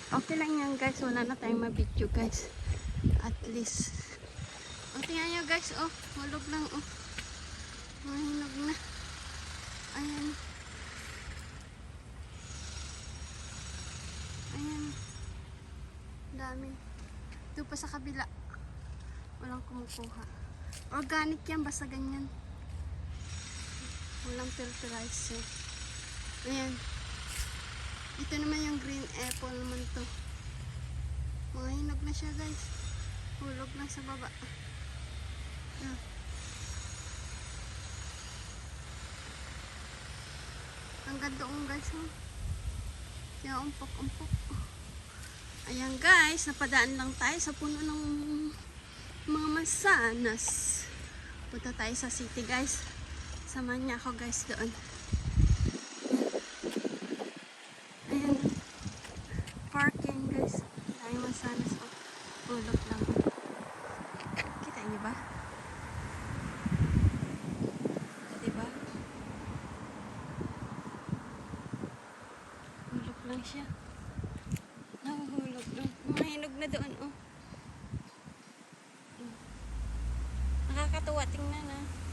Okay lang yan guys. Wala na tayong mabidyo guys. At least. O tingnan nyo guys. Oh, hulog lang. Oh. Mahinog na. Ayan. Ayan. Dami. Ito pa sa kabila. Walang kumukuha. Organic yan. Basta ganyan. Walang fertilizer. Ayan. Ito naman yung green apple naman to. Mahinog na siya guys. Hulog lang sa baba. Ah. Ang ganda guys. Oh. Kaya umpok-umpok. Ayan guys. Napadaan lang tayo sa puno ng mga mansanas. Punta tayo sa city guys. Samahan niya ako guys doon. Ayan. Parking guys. Tayo mansanas. Oh. Hulog lang. Kita niyo ba? Diba? Hulog lang siya. Nahuhulog lang. Mahinog na doon. Oh. Nakakatuwa tingnan ah.